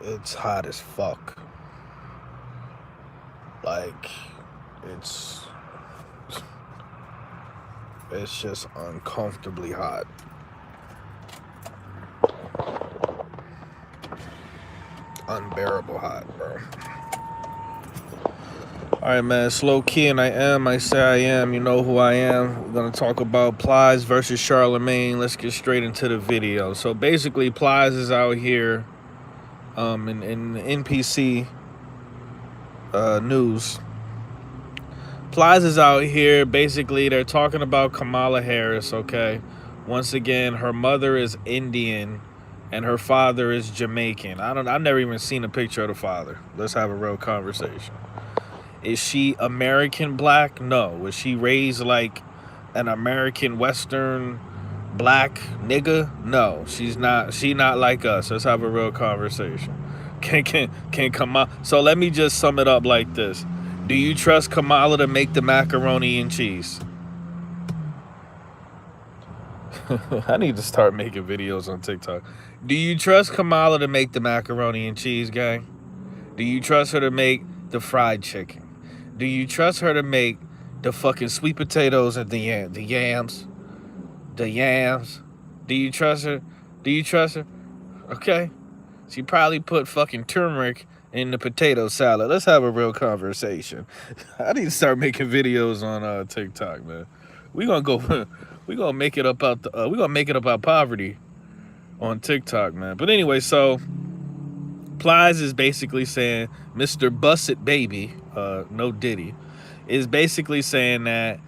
It's hot as fuck. Like, it's it's just uncomfortably hot. Unbearable hot, bro. Alright, man, it's low key, and I say I am, you know who I am. We're gonna talk about Plies versus Charlemagne. Let's get straight into the video. So basically, Plies is out here in the NPC news. Plies is out here. Basically, they're talking about Kamala Harris. Okay, once again, her mother is Indian, and her father is Jamaican. I've never even seen a picture of the father. Let's have a real conversation. Is she American black? No. Was she raised like an American Western black nigga? No. She's not. She not like us. Let's have a real conversation. Can Kamala? So let me just sum it up like this. Do you trust Kamala to make the macaroni and cheese? I need to start making videos on TikTok. Do you trust Kamala to make the macaroni and cheese, gang? Do you trust her to make the fried chicken? Do you trust her to make the fucking sweet potatoes and the yams? The yams? Do you trust her? Do you trust her? Okay. She probably put fucking turmeric in the potato salad. Let's have a real conversation. I need to start making videos on TikTok, man. We gonna go. We gonna make it up out. We gonna make it about poverty on TikTok, man. But anyway, so Plies is basically saying Mr. Busset Baby, no Diddy, is basically saying that,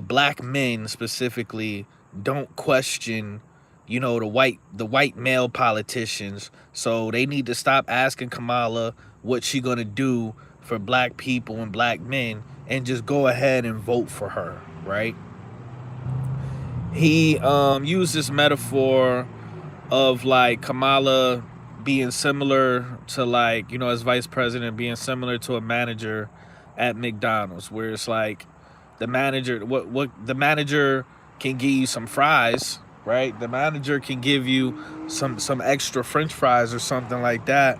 black men specifically don't question, the white male politicians. So they need to stop asking Kamala what she gonna do for black people and black men and just go ahead and vote for her, right? He used this metaphor of like Kamala being similar to, like, as vice president, being similar to a manager at McDonald's, where it's like the manager, what the manager can give you some fries, right? The manager can give you some extra French fries or something like that,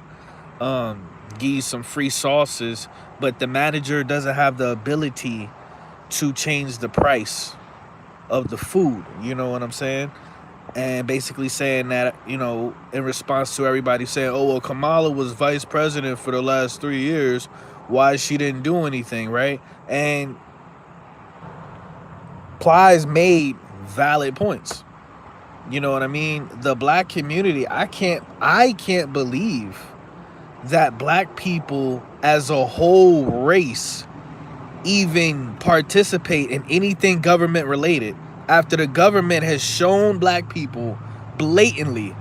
give you some free sauces, but the manager doesn't have the ability to change the price of the food. You know what I'm saying? And basically saying that, in response to everybody saying, oh, well, Kamala was vice president for the last 3 years, why she didn't do anything, right? And Plies made valid points. You know what I mean? The black community, I can't believe that black people as a whole race even participate in anything government related after the government has shown black people blatantly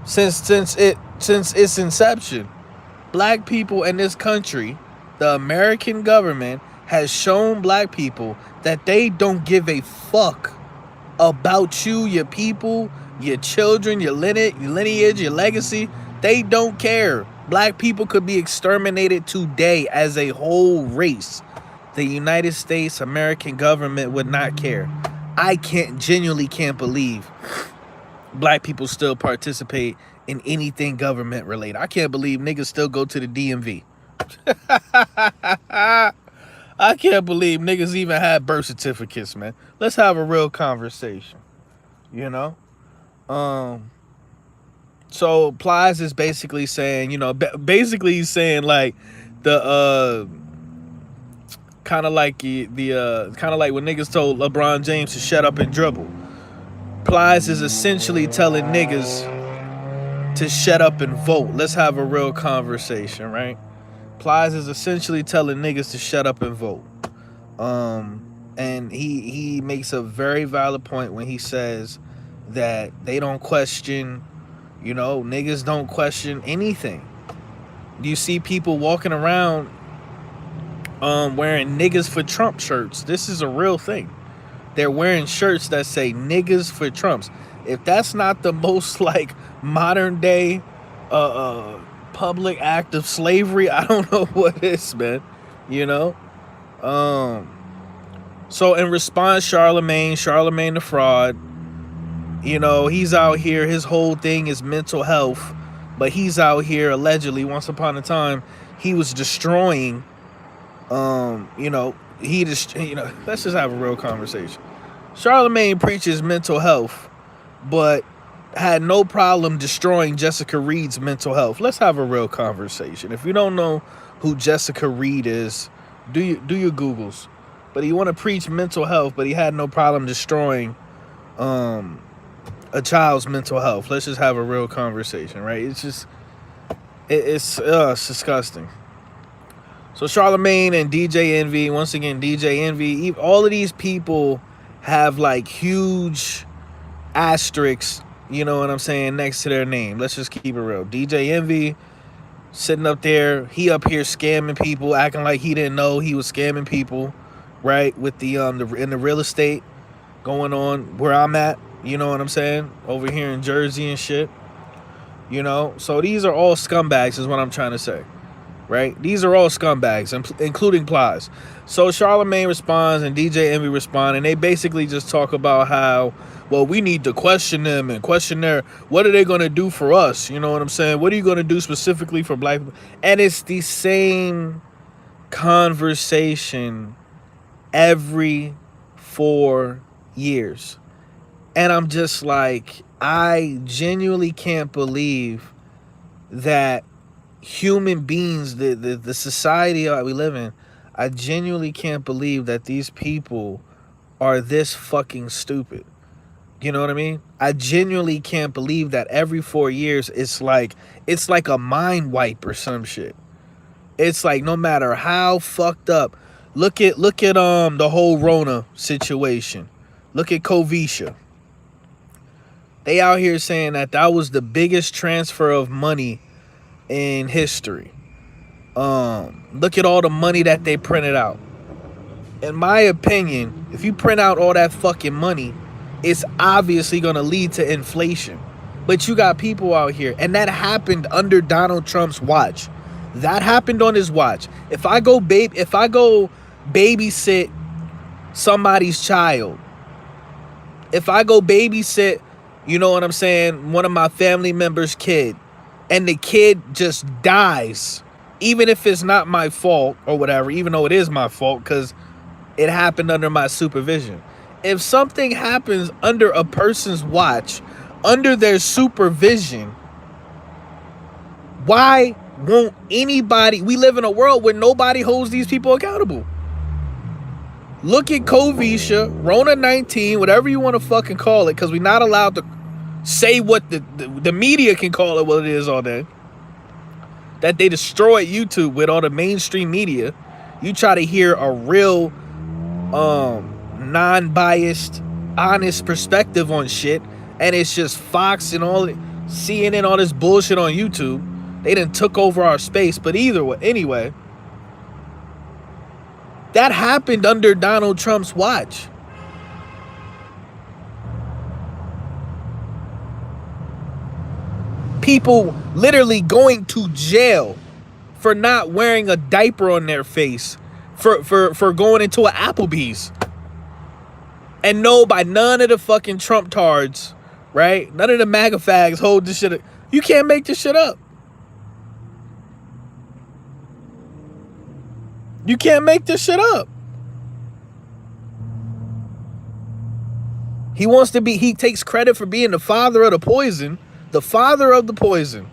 since its inception. Black people in this country, the American government has shown black people that they don't give a fuck about you, your people, your children, your lineage, your legacy. They don't care. Black people could be exterminated today as a whole race. The United States American government would not care. I genuinely can't believe black people still participate in anything government related. I can't believe niggas still go to the DMV. I can't believe niggas even had birth certificates, man. Let's have a real conversation, you know? So Plies is basically saying, basically he's saying like the kind of like when niggas told LeBron James to shut up and dribble. Plies is essentially telling niggas to shut up and vote. Let's have a real conversation, right? Plies is essentially telling niggas to shut up and vote. And he makes a very valid point when he says that they don't question, niggas don't question anything. You see people walking around wearing niggas for Trump shirts. This is a real thing. They're wearing shirts that say niggas for Trumps. If that's not the most like modern day public act of slavery, I don't know what is, man. So in response, Charlemagne the fraud, You know, he's out here, his whole thing is mental health, but he's out here allegedly, once upon a time, he was destroying, you know, let's just have a real conversation. Charlemagne preaches mental health, but had no problem destroying Jessica Reed's mental health. Let's have a real conversation. If you don't know who Jessica Reed is, do your Googles. But he want to preach mental health, but he had no problem destroying a child's mental health. Let's just have a real conversation, right? It's just it's disgusting. So Charlemagne and DJ Envy, once again, DJ Envy, all of these people have like huge asterisks, you know what I'm saying, next to their name. Let's just keep it real. DJ Envy sitting up there, he up here scamming people, acting like he didn't know he was scamming people, right? With the in the real estate going on where I'm at, you know what I'm saying, over here in Jersey and shit. You know, so these are all scumbags is what I'm trying to say. Right? These are all scumbags, including Plies. So Charlemagne responds and DJ Envy respond, and they basically just talk about how, well, we need to question them and question what are they going to do for us? You know what I'm saying? What are you going to do specifically for black people? And it's the same conversation every 4 years. And I'm just like, I genuinely can't believe that human beings, the society that we live in, I genuinely can't believe that these people are this fucking stupid. You know what I mean? I genuinely can't believe that every 4 years it's like a mind wipe or some shit. It's like no matter how fucked up. Look at the whole Rona situation. Look at Covisha. They out here saying that was the biggest transfer of money in history. Look at all the money that they printed out. In my opinion, if you print out all that fucking money, it's obviously going to lead to inflation. But you got people out here, and that happened under Donald Trump's watch. That happened on his watch. If I go babysit somebody's child, if I go babysit, you know what I'm saying, one of my family members' kid, and the kid just dies, even if it's not my fault or whatever, even though it is my fault because it happened under my supervision. If something happens under a person's watch, under their supervision, why won't anybody? We live in a world where nobody holds these people accountable. Look at Covisha, Rona 19, whatever you want to fucking call it, because we're not allowed to say what the media can call it what it is all day. That they destroyed YouTube with all the mainstream media. You try to hear a real non-biased, honest perspective on shit, and it's just Fox and all CNN, all this bullshit on YouTube. They done took over our space. But either way, anyway, that happened under Donald Trump's watch. People literally going to jail for not wearing a diaper on their face, for going into an Applebee's. And no, by none of the fucking Trump tards, right? None of the MAGA fags hold this shit up. You can't make this shit up. You can't make this shit up. He takes credit for being the father of the poison. The father of the poison.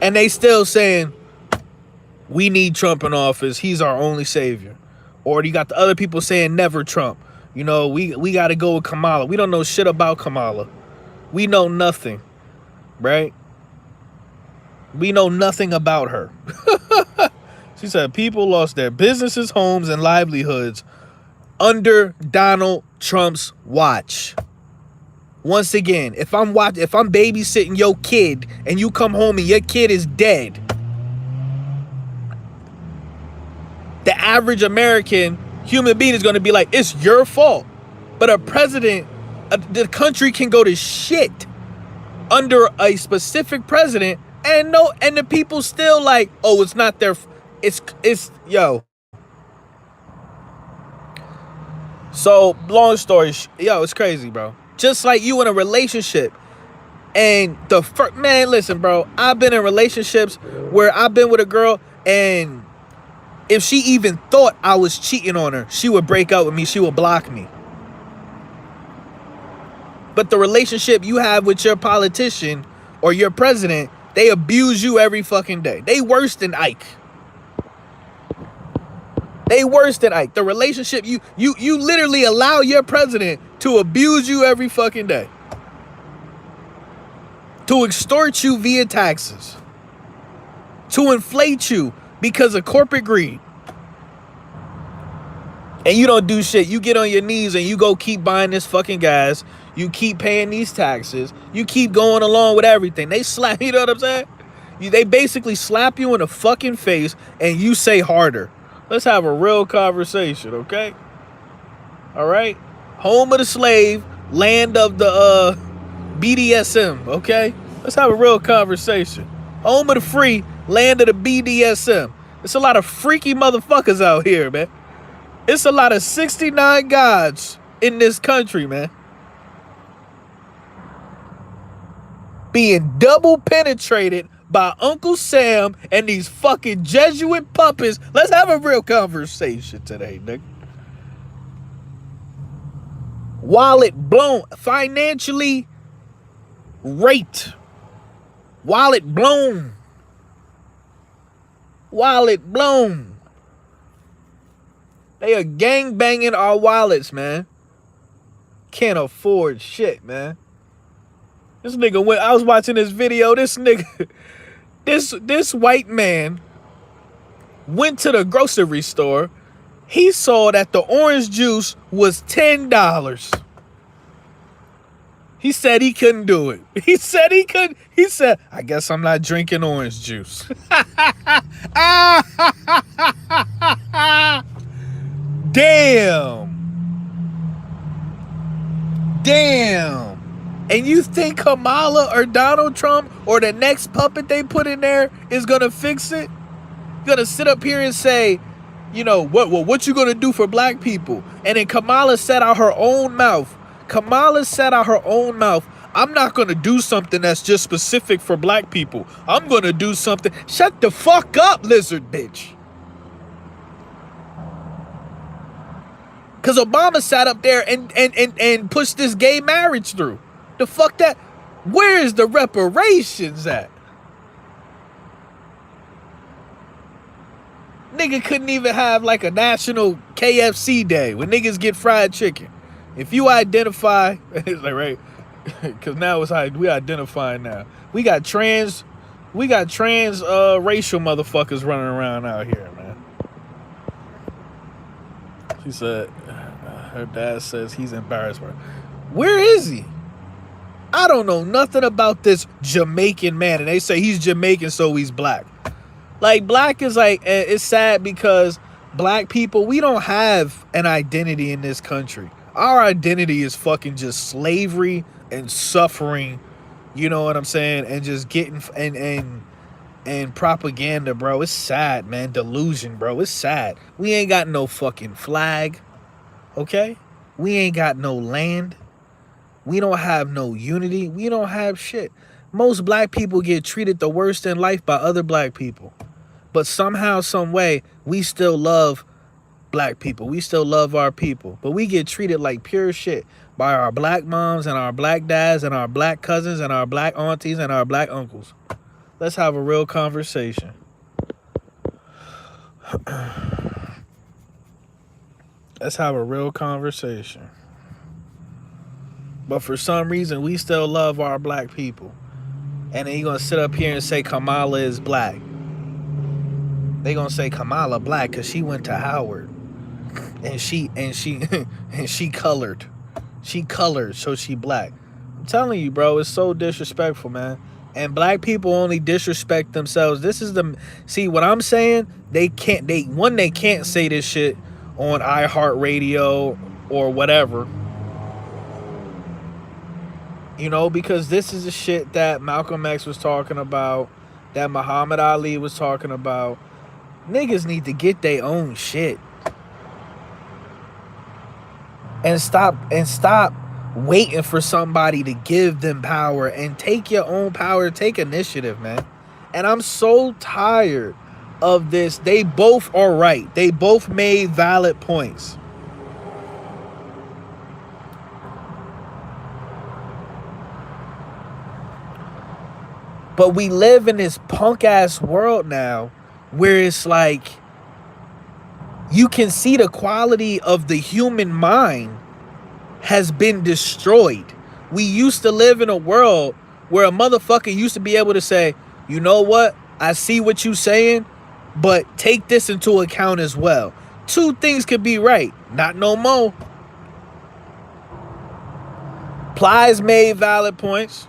And they still saying, we need Trump in office. He's our only savior. Or you got the other people saying never Trump. You know, we got to go with Kamala. We don't know shit about Kamala. We know nothing. Right? We know nothing about her. She said people lost their businesses, homes, and livelihoods under Donald Trump's watch. Once again, if I'm babysitting your kid and you come home and your kid is dead, the average American human being is going to be like, it's your fault. But a president, the country can go to shit under a specific president, and the people still like, oh, it's not their, it's yo. So, long story, yo, it's crazy, bro. Just like you in a relationship. And the first, man, listen, bro. I've been in relationships where I've been with a girl, and if she even thought I was cheating on her, she would break up with me. She would block me. But the relationship you have with your politician or your president, they abuse you every fucking day. They worse than Ike. They worse than Ike. The relationship, you literally allow your president to abuse you every fucking day. To extort you via taxes. To inflate you because of corporate greed. And you don't do shit. You get on your knees and you go keep buying this fucking gas. You keep paying these taxes. You keep going along with everything. They slap, you know what I'm saying? They basically slap you in the fucking face and you say harder. Let's have a real conversation, okay? All right? Home of the slave, land of the BDSM, okay? Let's have a real conversation. Home of the free, land of the BDSM. There's a lot of freaky motherfuckers out here, man. It's a lot of 69 gods in this country, man. Being double penetrated by Uncle Sam and these fucking Jesuit puppets. Let's have a real conversation today, nigga. Wallet blown, financially raped. Wallet blown. Wallet blown. They are gang banging our wallets, man. Can't afford shit, man. This nigga went, I was watching this video, this nigga, this white man went to the grocery store. He saw that the orange juice was $10. He said he couldn't do it. He said he couldn't. He said, I guess I'm not drinking orange juice. Damn. Damn. And you think Kamala or Donald Trump or the next puppet they put in there is going to fix it? Going to sit up here and say, you know, what you going to do for black people? And then Kamala said out her own mouth, I'm not going to do something that's just specific for black people. I'm going to do something. Shut the fuck up, lizard bitch. Because Obama sat up there and pushed this gay marriage through. The fuck that? Where is the reparations at? Nigga couldn't even have like a national KFC day when niggas get fried chicken. If you identify, it's like, right? Because now it's how we identify now. We got trans racial motherfuckers running around out here, man. She said, her dad says he's embarrassed. Where is he? I don't know nothing about this Jamaican man. And they say he's Jamaican, so he's black. Like, black is like, it's sad because black people, we don't have an identity in this country. Our identity is fucking just slavery and suffering. You know what I'm saying? And just getting, and propaganda, bro. It's sad, man. Delusion, bro. It's sad. We ain't got no fucking flag. Okay? We ain't got no land. We don't have no unity. We don't have shit. Most black people get treated the worst in life by other black people. But somehow, some way, we still love black people. We still love our people. But we get treated like pure shit by our black moms and our black dads and our black cousins and our black aunties and our black uncles. Let's have a real conversation. Let's have a real conversation. But for some reason, we still love our black people. And then you're going to sit up here and say Kamala is black. They going to say Kamala black because she went to Howard. And she colored. She colored, so she black. I'm telling you, bro, it's so disrespectful, man. And black people only disrespect themselves. This is see what I'm saying? They can't say this shit on iHeartRadio or whatever. You know, because this is the shit that Malcolm X was talking about, that Muhammad Ali was talking about. Niggas need to get their own shit. and stop waiting for somebody to give them power, and take your own power, take initiative, man. And I'm so tired of this. They both are right. They both made valid points. But we live in this punk ass world now where it's like you can see the quality of the human mind has been destroyed. We used to live in a world where a motherfucker used to be able to say, you know what? I see what you saying, but take this into account as well. Two things could be right. Not no more. Plies made valid points.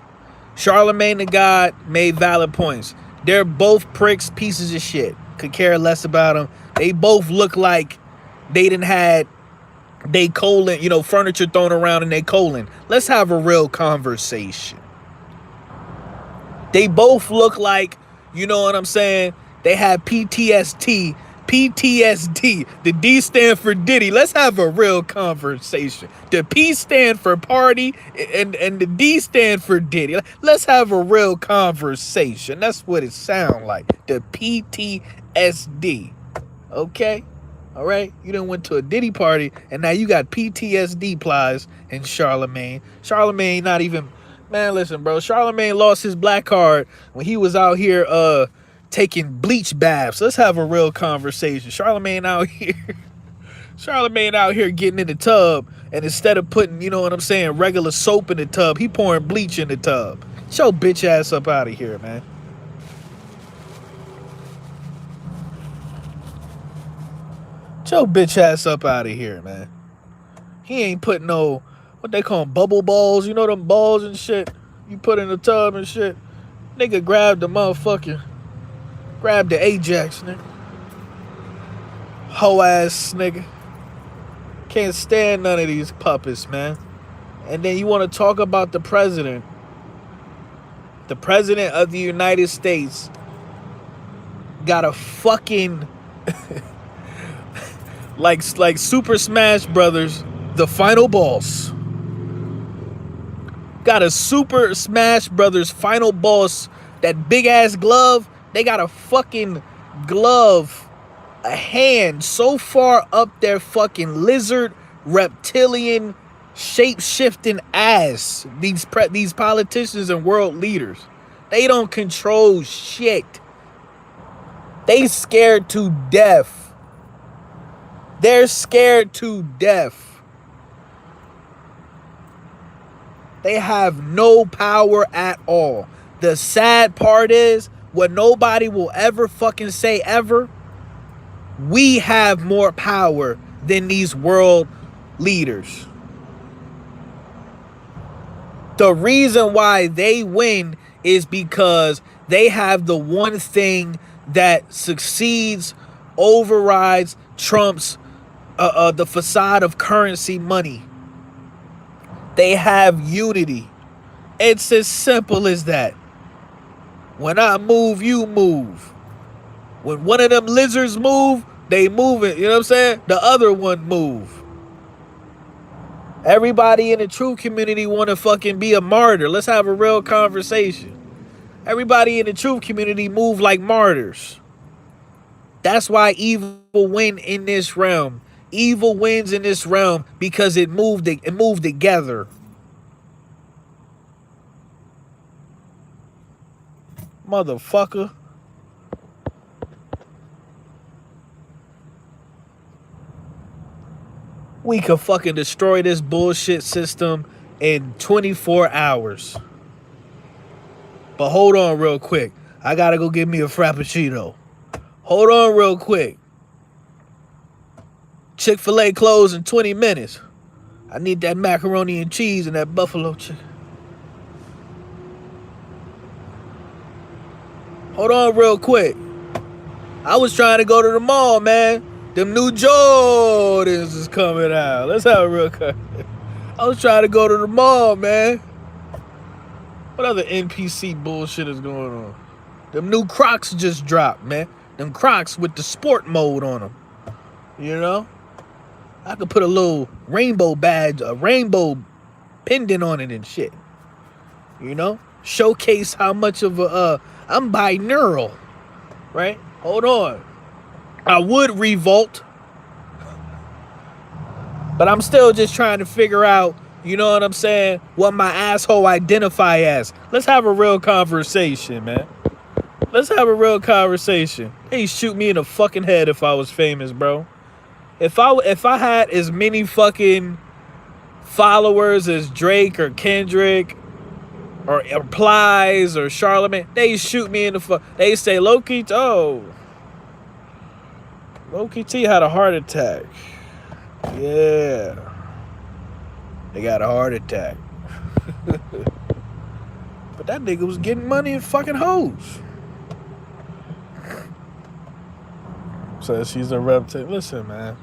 Charlemagne the God made valid points. They're both pricks, pieces of shit. Could care less about them. They both look like they didn't had they colon, furniture thrown around in their colon. Let's have a real conversation. They both look like, you know what I'm saying? They have PTSD. The D stand for Diddy. Let's have a real conversation. The P stand for party and the D stand for Diddy. Let's have a real conversation. That's what it sounds like. The PTSD. Okay? All right? You done went to a Diddy party and now you got PTSD, Plies, and Charlemagne. Charlemagne not even... Man, listen, bro. Charlemagne lost his black card when he was out here taking bleach baths. Let's have a real conversation. Charlemagne out here getting in the tub, and instead of putting, you know what I'm saying, regular soap in the tub, he pouring bleach in the tub. Get your bitch ass up out of here, man. Get your bitch ass up out of here, man. He ain't putting no, what they call them, bubble balls. You know them balls and shit you put in the tub and shit. Nigga grabbed the motherfucker. Grab the Ajax, nigga. Hoe ass nigga. Can't stand none of these puppets, man. And then you want to talk about the president. The president of the United States got a fucking like Super Smash Brothers, the final boss. Got a Super Smash Brothers final boss, that big ass glove. They got a fucking glove, a hand so far up their fucking lizard, reptilian, shape-shifting ass. These politicians and world leaders, they don't control shit. They scared to death. They're scared to death. They have no power at all. The sad part is, what nobody will ever fucking say ever, we have more power than these world leaders. The reason why they win is because they have the one thing that succeeds, overrides, trumps the facade of currency money. They have unity. It's as simple as that. When I move, you move. When one of them lizards move, they move it. You know what I'm saying? The other one move. Everybody in the true community want to fucking be a martyr. Let's have a real conversation. Everybody in the truth community move like martyrs. That's why evil win in this realm. Evil wins in this realm because it moved together. Motherfucker. We could fucking destroy this bullshit system in 24 hours. But hold on real quick. I gotta go get me a Frappuccino. Hold on real quick. Chick-fil-A closed in 20 minutes. I need that macaroni and cheese and that buffalo chicken. Hold on real quick. I was trying to go to the mall, man. Them new Jordans is coming out. Let's have a real cut. I was trying to go to the mall, man. What other NPC bullshit is going on? Them new Crocs just dropped, man. Them Crocs with the sport mode on them. You know? I could put a little rainbow badge, a rainbow pendant on it and shit. You know? Showcase how much of I'm binaural. Right? Hold on. I would revolt, but I'm still just trying to figure out, you know what I'm saying, what my asshole identify as. Let's have a real conversation, man. Let's have a real conversation. Hey, shoot me in the fucking head if I was famous, bro. If I had as many fucking followers as Drake or Kendrick or Plies or Charlemagne, they shoot me in the fuck. They say Low-key T had a heart attack. Yeah. They got a heart attack. But that nigga was getting money and fucking hoes. So she's a reptile. Listen, man.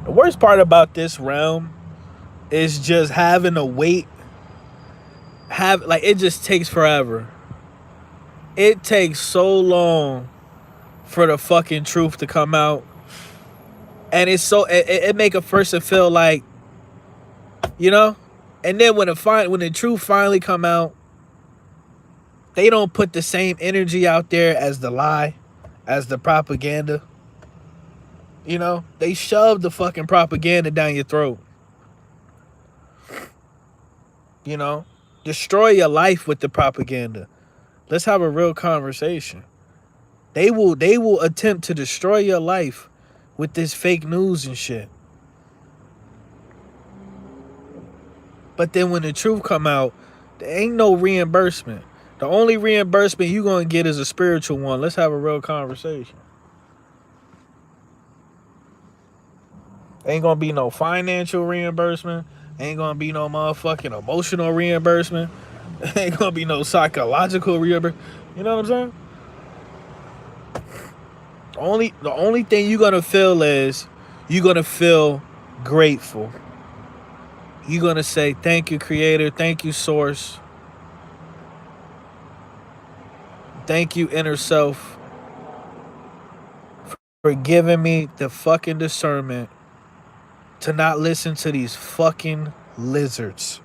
The worst part about this realm is just having to wait. It just takes forever. It takes so long for the fucking truth to come out. And it's so it make a person feel like, you know? And then when the truth finally come out, they don't put the same energy out there as the lie, as the propaganda. You know? They shove the fucking propaganda down your throat. You know? Destroy your life with the propaganda. Let's have a real conversation. They will attempt to destroy your life with this fake news and shit. But then when the truth come out, there ain't no reimbursement. The only reimbursement you gonna get is a spiritual one. Let's have a real conversation. Ain't gonna be no financial reimbursement. Ain't gonna be no motherfucking emotional reimbursement. Ain't gonna be no psychological reimbursement. You know what I'm saying? The only thing you're gonna feel is you're gonna feel grateful. You're gonna say, thank you, Creator, thank you, Source. Thank you, inner self, for giving me the fucking discernment to not listen to these fucking lizards.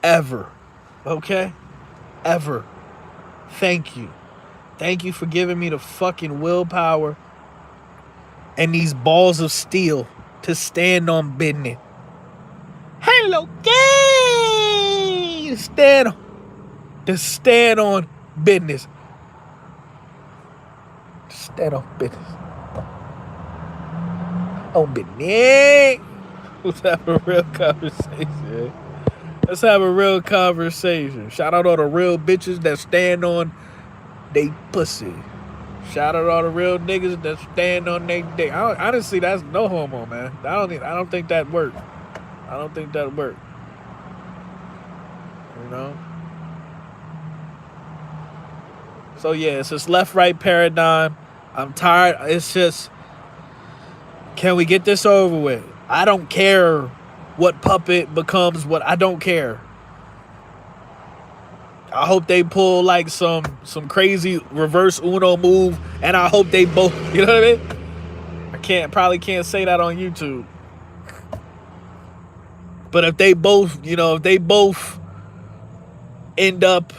Ever. Okay? Ever. Thank you. Thank you for giving me the fucking willpower and these balls of steel to stand on business. Hello, gay! To stand on business. Stand on business. On business. Let's have a real conversation. Let's have a real conversation. Shout out all the real bitches that stand on they pussy. Shout out all the real niggas that stand on they dick. Honestly, that's no homo, man. I don't think that worked. I don't think that worked. You know? So yeah, it's this left-right paradigm. I'm tired. It's just, can we get this over with? I don't care what puppet becomes what. I don't care. I hope they pull like some crazy reverse Uno move, and I hope they both, you know what I mean? Probably can't say that on YouTube. But if they both end up,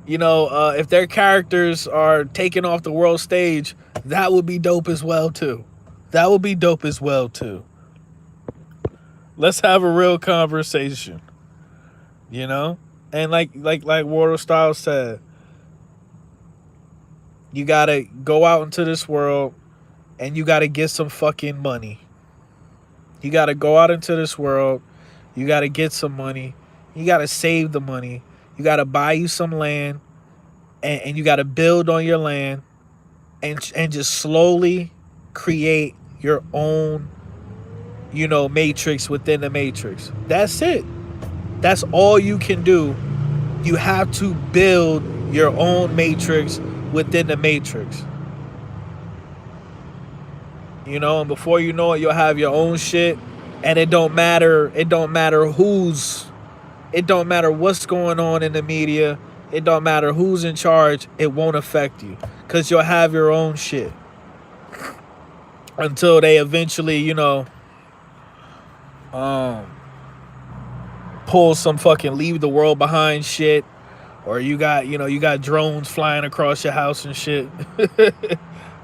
if their characters are taken off the world stage, that would be dope as well too. Let's have a real conversation. You know? And like Water Style said, you gotta go out into this world and you gotta get some fucking money. You gotta go out into this world, you gotta get some money, you gotta save the money, you gotta buy you some land, and you gotta build on your land and just slowly create your own, matrix within the matrix. That's it. That's all you can do. You have to build your own matrix within the matrix. And before you know it, you'll have your own shit. And it don't matter what's going on in the media. It don't matter who's in charge. It won't affect you. because you'll have your own shit until they eventually, you know, pull some fucking leave the world behind shit, or you got drones flying across your house and shit.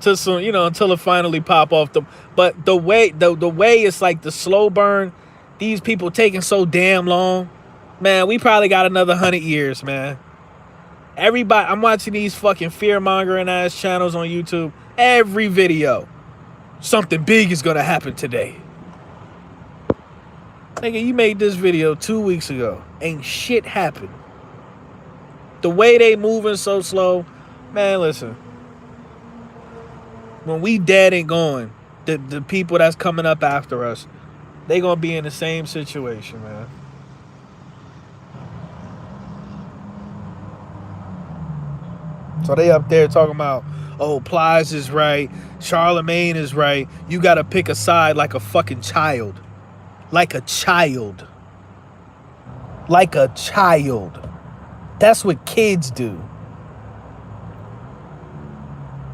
To some, until it finally pop off but the way it's like the slow burn, these people taking so damn long, man. We probably got another 100 years, man. Everybody, I'm watching these fucking fear mongering ass channels on YouTube. Every video, something big is gonna happen today. Nigga, you made this video 2 weeks ago. Ain't shit happened. The way they moving so slow, man. Listen, when we dead and gone, the people that's coming up after us, they gonna be in the same situation, man. So they up there talking about, oh, Plies is right, Charlemagne is right. You gotta pick a side like a fucking child. Like a child. Like a child. That's what kids do.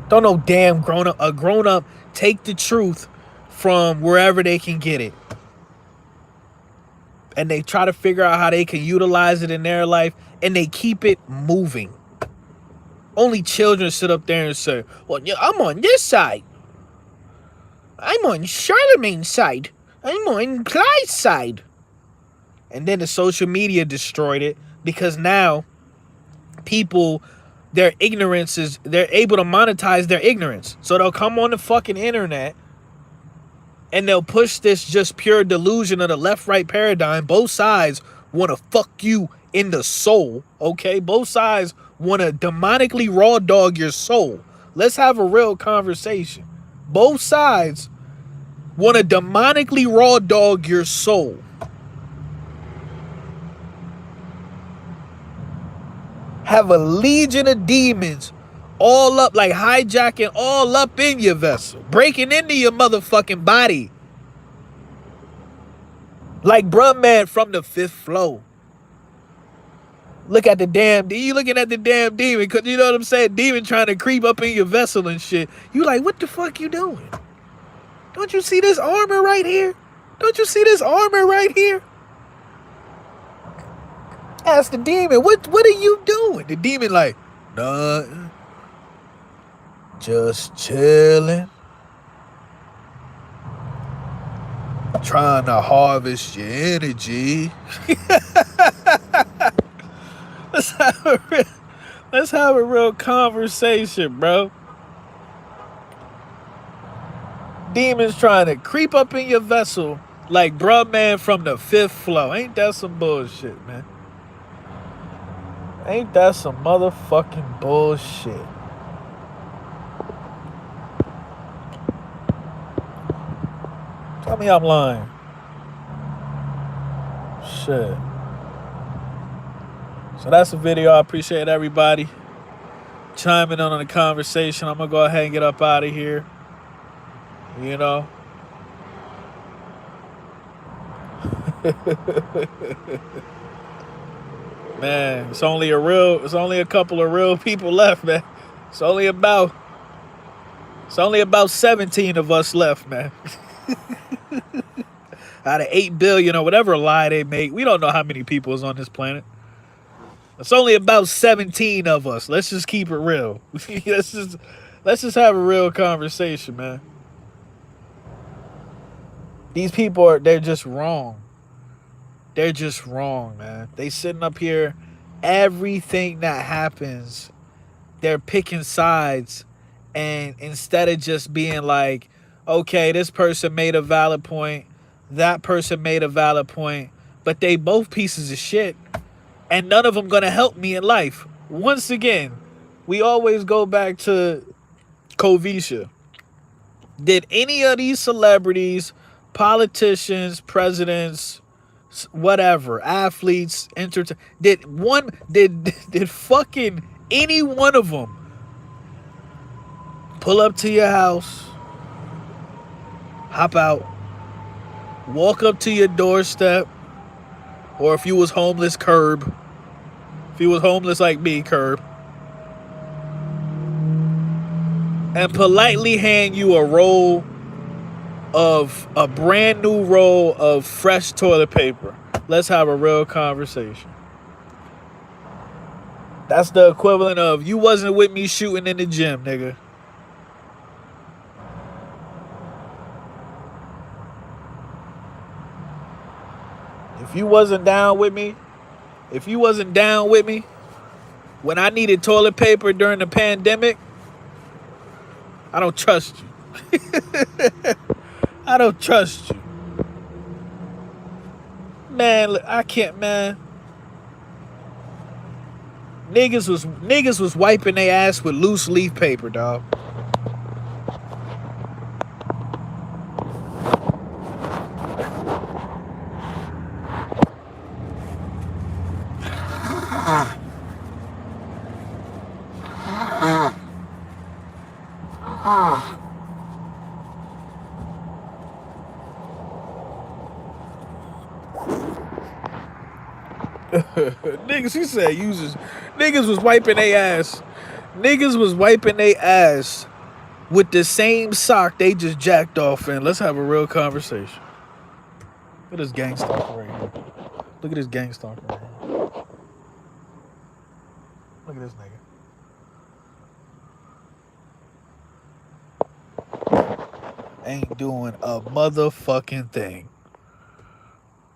Don't no damn grown-up. A grown-up take the truth from wherever they can get it. And they try to figure out how they can utilize it in their life. And they keep it moving. Only children sit up there and say, well, I'm on this side. I'm on Charlemagne's side. I'm on Plies' side. And then the social media destroyed it, because now people, their ignorance is, they're able to monetize their ignorance. So they'll come on the fucking internet and they'll push this just pure delusion of the left-right paradigm. Both sides want to fuck you in the soul, okay? Both sides want to demonically raw dog your soul. Let's have a real conversation. Both sides want to demonically raw dog your soul. Have a legion of demons all up, like hijacking all up in your vessel, breaking into your motherfucking body. Like bruh man from the 5th floor. Look at the damn, you looking at the damn demon, because you know what I'm saying? Demon trying to creep up in your vessel and shit. You like, what the fuck you doing? Don't you see this armor right here? Don't you see this armor right here? Ask the demon, what are you doing? The demon like, nothing. Just chilling. Trying to harvest your energy. Let's have a real conversation, bro. Demons trying to creep up in your vessel like bruh man from the 5th floor. Ain't that some bullshit, man? Ain't that some motherfucking bullshit? Tell me I'm lying. Shit. So that's the video. I appreciate everybody chiming in on the conversation. I'm going to go ahead and get up out of here. You know. Man, it's only a couple of real people left, man. It's only about 17 of us left, man. Out of 8 billion or whatever lie they make. We don't know how many people is on this planet. It's only about 17 of us. Let's just keep it real. let's just have a real conversation, man. These people they're just wrong. They're just wrong, man. They sitting up here, everything that happens, they're picking sides, and instead of just being like, okay, this person made a valid point, that person made a valid point, but they both pieces of shit, and none of them gonna help me in life. Once again, we always go back to Covisha. Did any of these celebrities, politicians, presidents, whatever, athletes, did fucking any one of them pull up to your house, hop out, walk up to your doorstep, or if you was homeless, curb. If you was homeless like me, curb. and politely hand you a brand new roll of fresh toilet paper. Let's have a real conversation. That's the equivalent of you wasn't with me shooting in the gym, nigga. If you wasn't down with me, when I needed toilet paper during the pandemic, I don't trust you. I don't trust you. Man, I can't, man. Niggas was wiping their ass with loose leaf paper, dog. Niggas, he said users. Niggas was wiping their ass. Niggas was wiping their ass with the same sock they just jacked off in. Let's have a real conversation. Look at this gang stalker right here. Look at this gang stalker right here. Look at this nigga. Ain't doing a motherfucking thing.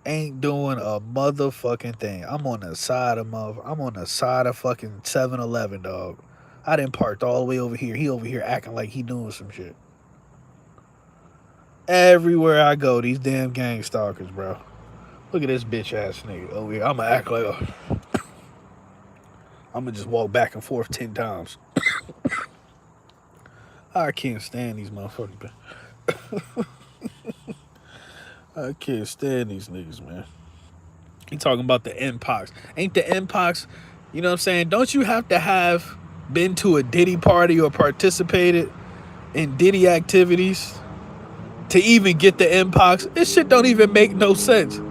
Ain't doing a motherfucking thing. I'm on the side of fucking 7-Eleven, dog. I done parked all the way over here. He over here acting like he doing some shit. Everywhere I go, these damn gang stalkers, bro. Look at this bitch ass nigga over here. I'ma act like I'ma just walk back and forth 10 times. I can't stand these motherfuckers, man. I can't stand these niggas, man. He talking about the Mpox. Ain't the Mpox, you know what I'm saying? Don't you have to have been to a Diddy party or participated in Diddy activities to even get the Mpox? This shit don't even make no sense.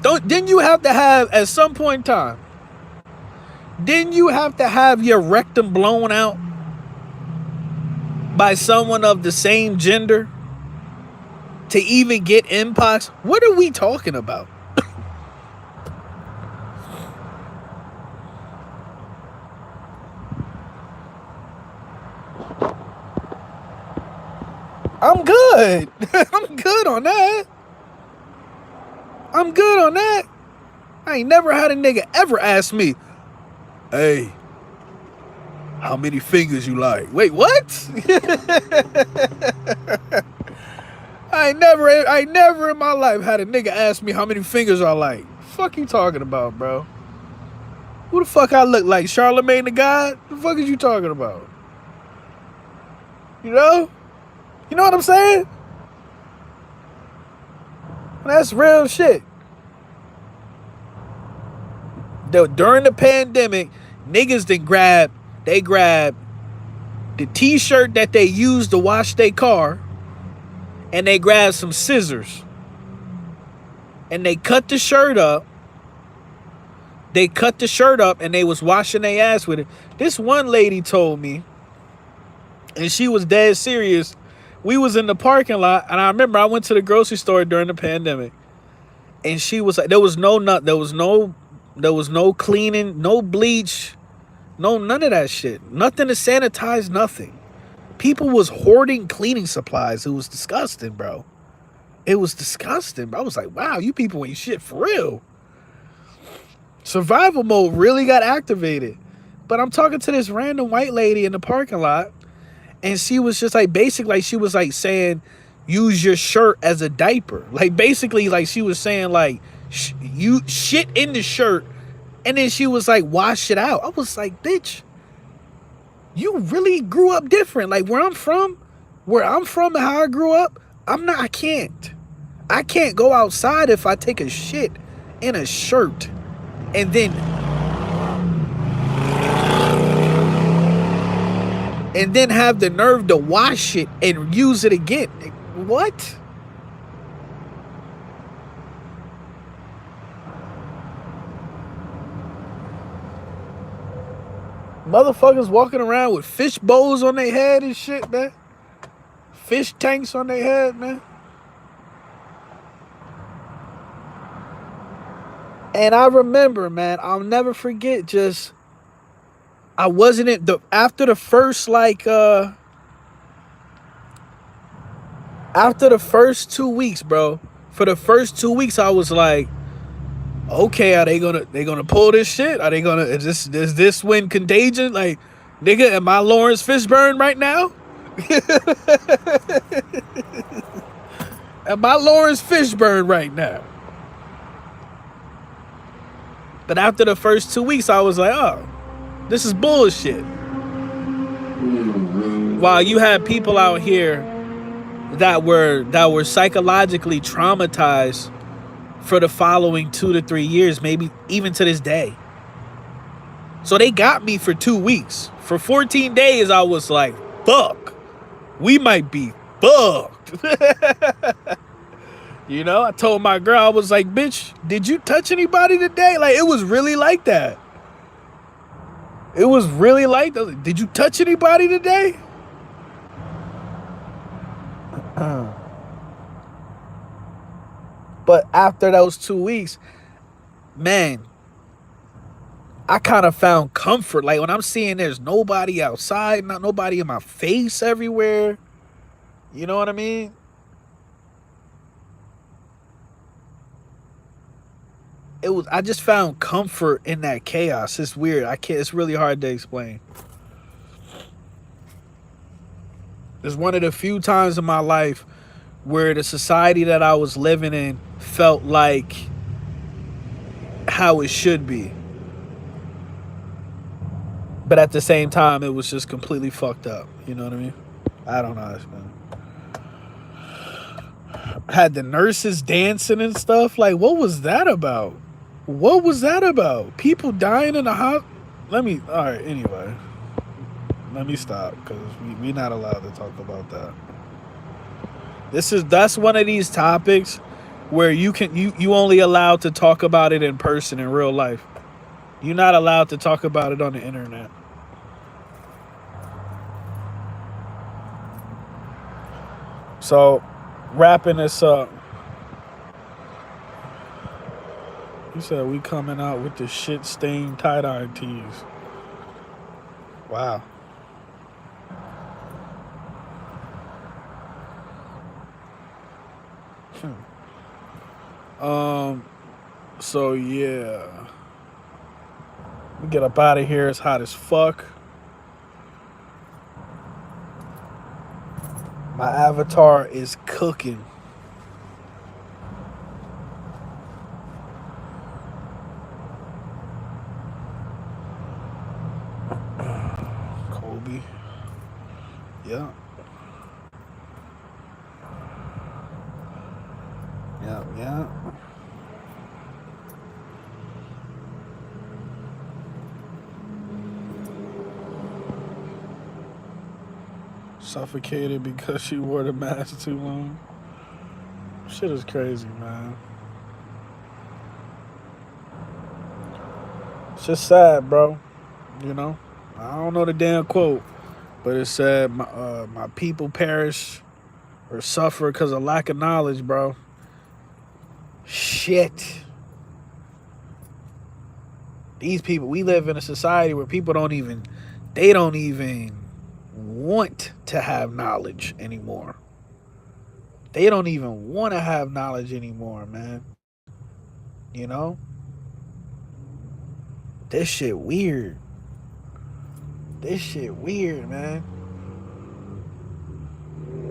Didn't you have to have, at some point in time, didn't you have to have your rectum blown out by someone of the same gender to even get Mpox? What are we talking about? I'm good. I'm good on that. I'm good on that. I ain't never had a nigga ever ask me, hey, how many fingers you like? Wait, what? I ain't never in my life had a nigga ask me how many fingers I like. Fuck you talking about, bro? Who the fuck I look like? Charlemagne the God? The fuck is you talking about? You know? You know what I'm saying? That's real shit. During the pandemic, niggas they grabbed the t-shirt that they used to wash their car, and they grabbed some scissors. And they cut the shirt up. And they was washing their ass with it. This one lady told me, and she was dead serious. We was in the parking lot, and I remember I went to the grocery store during the pandemic, and she was like, there was no cleaning, no bleach, none of that shit. Nothing to sanitize, nothing. People was hoarding cleaning supplies. It was disgusting, bro. It was disgusting. I was like, wow, you people ain't shit for real. Survival mode really got activated. But I'm talking to this random white lady in the parking lot, and she was just like, basically, she was like saying, use your shirt as a diaper. Like, basically, like she was saying, like, you shit in the shirt, and then she was like, wash it out. I was like, bitch, you really grew up different. Like, where I'm from and how I grew up, I can't go outside if I take a shit in a shirt and then have the nerve to wash it and use it again. What? Motherfuckers walking around with fish bowls on their head and shit, man. Fish tanks on their head, man. And I remember, man, I'll never forget, just, I wasn't in the, after the first, like, after the first 2 weeks, bro, for the first 2 weeks, I was like, okay, are they gonna pull this shit? Are they gonna, is this when Contagion? Like, nigga, am I Lawrence Fishburne right now? Am I Lawrence Fishburne right now? But after the first 2 weeks, I was like, oh, this is bullshit. While you had people out here that were psychologically traumatized for the following 2 to 3 years, maybe even to this day. So they got me for 2 weeks. For 14 days, I was like, fuck, we might be fucked. You know, I told my girl, I was like, bitch, did you touch anybody today? Like, it was really like that. It was really like that. Did you touch anybody today? But after those 2 weeks, man, I kind of found comfort. Like, when I'm seeing there's nobody outside, not nobody in my face everywhere. You know what I mean? I just found comfort in that chaos. It's weird. It's really hard to explain. It's one of the few times in my life where the society that I was living in felt like how it should be. But at the same time, it was just completely fucked up. You know what I mean? I don't know, man. Had the nurses dancing and stuff. Like, what was that about? What was that about? People dying in the hospital? All right, anyway. Let me stop, because we're not allowed to talk about that. That's one of these topics where you only allowed to talk about it in person in real life. You're not allowed to talk about it on the internet. So, wrapping this up. He said we coming out with the shit-stained tie-dye tees. Wow. So yeah. We get up out of here. It's hot as fuck. My avatar is cooking. Kobe. Yeah. Yeah. Suffocated because she wore the mask too long. Shit is crazy, man. It's just sad, bro. You know? I don't know the damn quote, but it said, my people perish or suffer because of lack of knowledge, bro. Shit. These people, we live in a society where people don't even want to have knowledge anymore. They don't even want to have knowledge anymore, man. You know? This shit weird. This shit weird, man.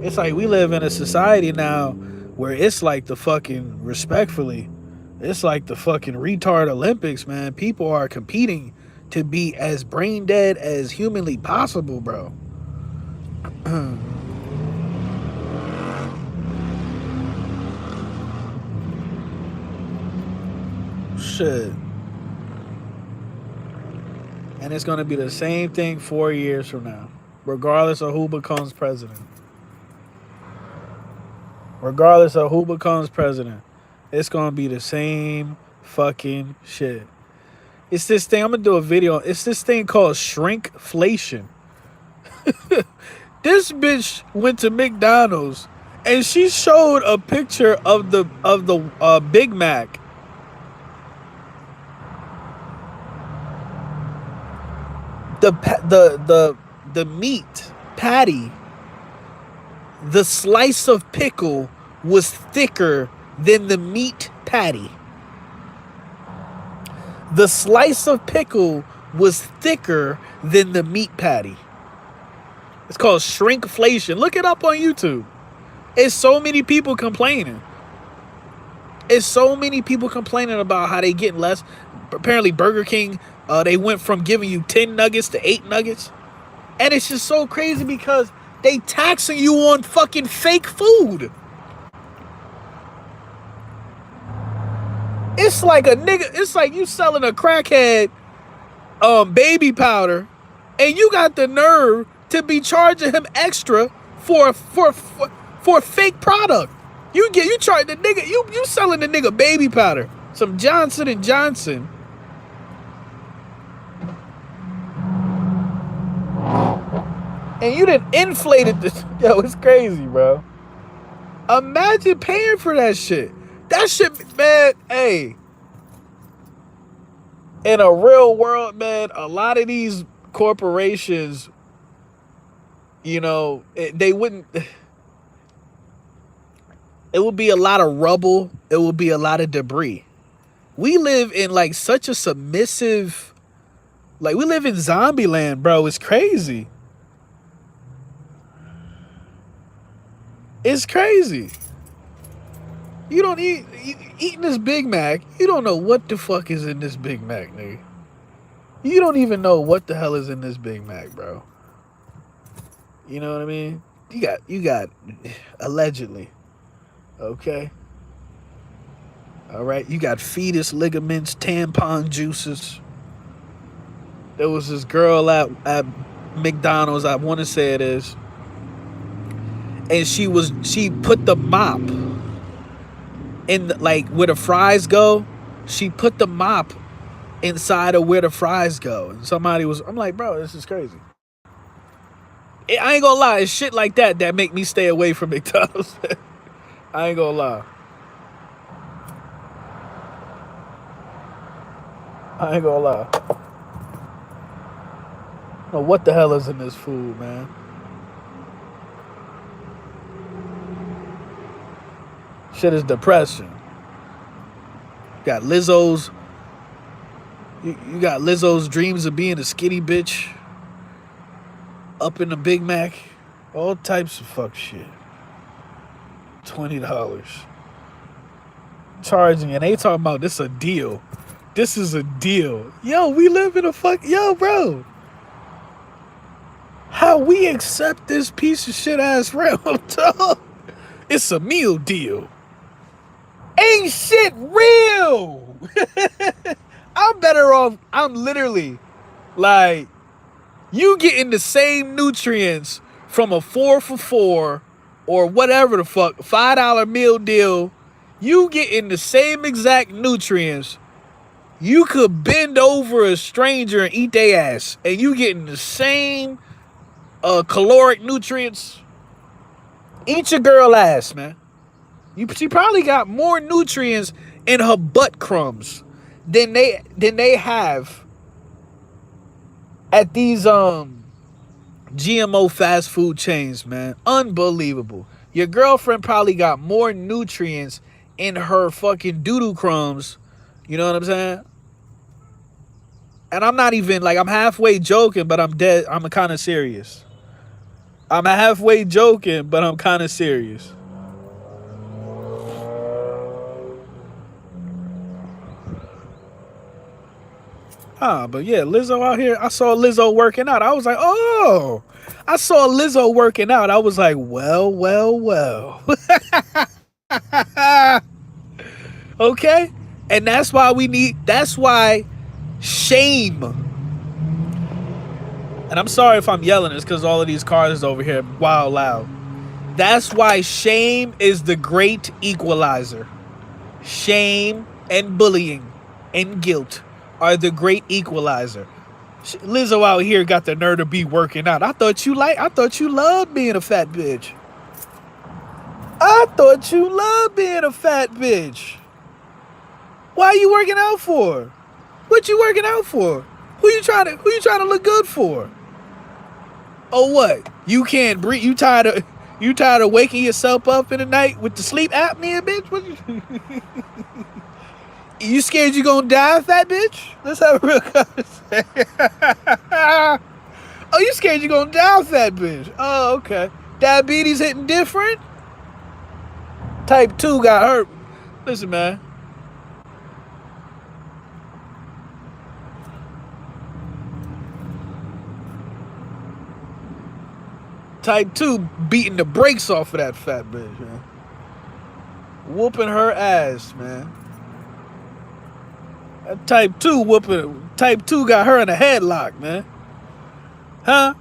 It's like we live in a society now where it's like the fucking, respectfully, it's like the fucking retard Olympics, man. People are competing to be as brain dead as humanly possible, bro. Shit. And it's going to be the same thing 4 years from now, regardless of who becomes president. Regardless of who becomes president, it's going to be the same fucking shit. It's this thing. I'm gonna do a video. It's this thing called shrinkflation. This bitch went to McDonald's and she showed a picture of the Big Mac. The meat patty, the slice of pickle was thicker than the meat patty. The slice of pickle was thicker than the meat patty. It's called shrinkflation. Look it up on YouTube. It's so many people complaining. It's so many people complaining about how they getting less. Apparently Burger King, they went from giving you 10 nuggets to 8 nuggets. And it's just so crazy because they taxing you on fucking fake food. It's like a nigga, it's like you selling a crackhead baby powder and you got the nerve to be charging him extra for a fake product. You charge the nigga, you selling the nigga baby powder, some Johnson and Johnson. And you done inflated this. Yo, it's crazy, bro. Imagine paying for that shit. That shit, man, hey. In a real world, man, a lot of these corporations, you know, they wouldn't. It would be a lot of rubble. It would be a lot of debris. We live in like such a submissive, like we live in zombie land, bro. It's crazy. It's crazy. You don't eating this Big Mac. You don't know what the fuck is in this Big Mac, nigga. You don't even know what the hell is in this Big Mac, bro. You know what I mean? You got allegedly. Okay. All right. You got fetus ligaments, tampon juices. There was this girl at McDonald's, I want to say it is. And she put the mop in like where the fries go. She put the mop inside of where the fries go. And I'm like, bro, this is crazy. I ain't gonna lie, it's shit like that make me stay away from McDonald's. I ain't gonna lie. I ain't gonna lie. I don't know what the hell is in this food, man. Shit is depressing. You got Lizzo's dreams of being a skinny bitch up in the Big Mac. All types of fuck shit. $20. Charging, and they talking about this a deal. This is a deal. Yo, we live in a yo, bro. How we accept this piece of shit ass realm, dog? It's a meal deal. Ain't shit real. I'm better off. I'm literally like, you getting the same nutrients from a 4 for $4 or whatever the fuck, $5 meal deal. You getting the same exact nutrients. You could bend over a stranger and eat their ass, and you getting the same caloric nutrients. Eat your girl ass, man. She probably got more nutrients in her butt crumbs than they have at these GMO fast food chains, man. Unbelievable. Your girlfriend probably got more nutrients in her fucking doo-doo crumbs. You know what I'm saying? And I'm not even, like, I'm halfway joking, but I'm dead. I'm kind of serious. I'm halfway joking, but I'm kind of serious. But yeah, Lizzo out here. I saw Lizzo working out. I was like, oh. I saw Lizzo working out. I was like, well. Okay? And that's why shame. And I'm sorry if I'm yelling. It's because all of these cars over here wild loud. That's why shame is the great equalizer. Shame and bullying and guilt are the great equalizer. Lizzo out here got the nerve to be working out. I thought you loved being a fat bitch. I thought you loved being a fat bitch. Why are you working out for? What you working out for? Who you trying to look good for? Oh what? You can't breathe. You tired of waking yourself up in the night with the sleep apnea, bitch? What you scared you gonna die, fat bitch? Let's have a real conversation. Oh, you scared you gonna die, fat bitch? Oh, okay. Diabetes hitting different? Type 2 got hurt. Listen, man. Type 2 beating the brakes off of that fat bitch, man. Whooping her ass, man. That Type 2 got her in a headlock, man. Huh?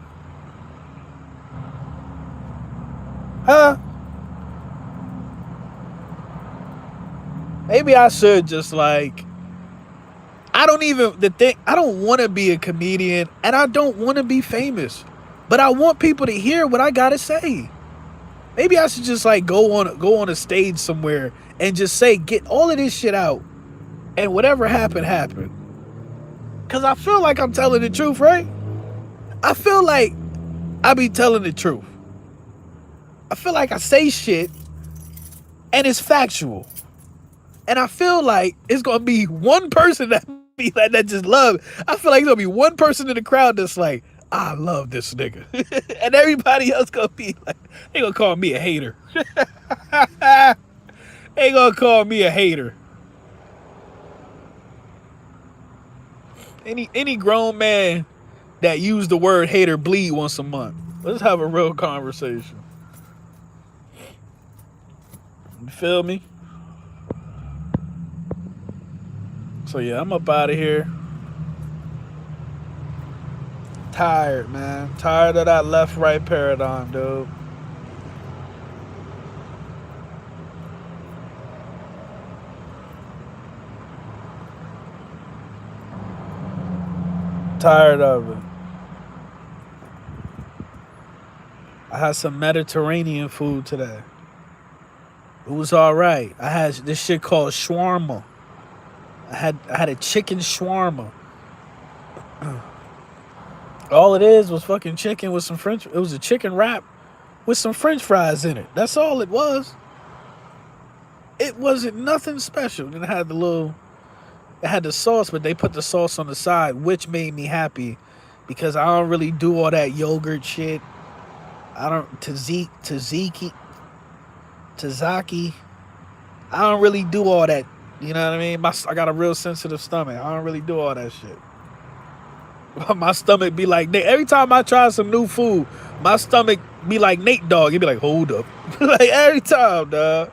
Maybe I should just like, I don't want to be a comedian and I don't want to be famous, but I want people to hear what I gotta say. Maybe I should just like go on a stage somewhere and just say, get all of this shit out, and whatever happened, happened. Cause I feel like I'm telling the truth, right? I feel like I be telling the truth. I feel like I say shit and it's factual. And I feel like it's gonna be one person that just love. I feel like it's gonna be one person in the crowd that's like, I love this nigga. And everybody else gonna be like, they gonna call me a hater. They gonna call me a hater. Any grown man that use the word hater bleed once a month. Let's have a real conversation. You feel me? So yeah, I'm up out of here. Tired, man. Tired of that left-right paradigm, dude. Tired of it. I had some Mediterranean food today. It was all right. I had this shit called shawarma. I had a chicken shawarma. All it is was fucking chicken with some French. It was a chicken wrap with some French fries in it. That's all it was. It wasn't nothing special. Then it had the sauce, but they put the sauce on the side, which made me happy because I don't really do all that yogurt shit. I don't tzatziki. I don't really do all that. You know what I mean? I got a real sensitive stomach. I don't really do all that shit. My stomach be like, every time I try some new food, my stomach be like Nate Dogg. It be like, hold up. Like every time, dog.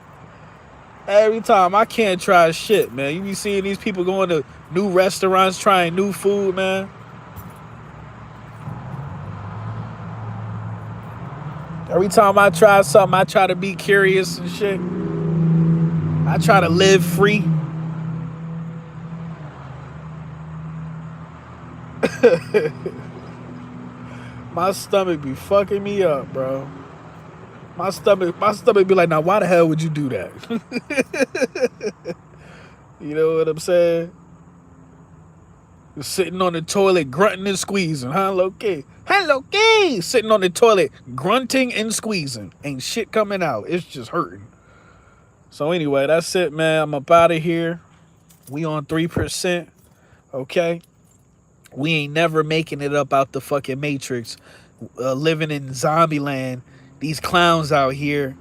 Every time. I can't try shit, man. You be seeing these people going to new restaurants trying new food, man. Every time I try something, I try to be curious and shit. I try to live free. My stomach be fucking me up, bro. My stomach be like, now why the hell would you do that? You know what I'm saying? You're sitting on the toilet grunting and squeezing, huh, low-key? Hello-key! Sitting on the toilet grunting and squeezing. Ain't shit coming out. It's just hurting. So anyway, that's it, man. I'm up out of here. We on 3%, okay? We ain't never making it up out the fucking Matrix. Living in zombie land. These clowns out here.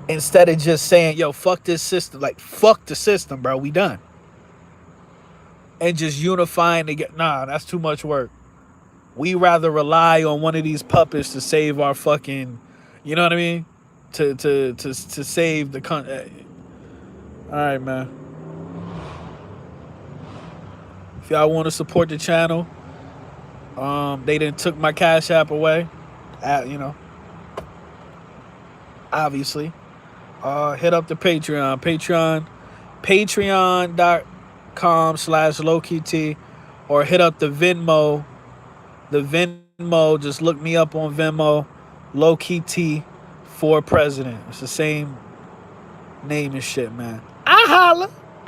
Instead of just saying, yo, fuck this system. Like, fuck the system, bro. We done. And just unifying to get... Nah, that's too much work. We rather rely on one of these puppets to save our fucking... You know what I mean? To save the country. All right, man. If y'all want to support the channel, they done took my Cash App away. You know, obviously. Hit up the Patreon. Patreon.com/lowkeyt, or hit up the Venmo. The Venmo, just look me up on Venmo, lowkeyt for president. It's the same name and shit, man. I holla.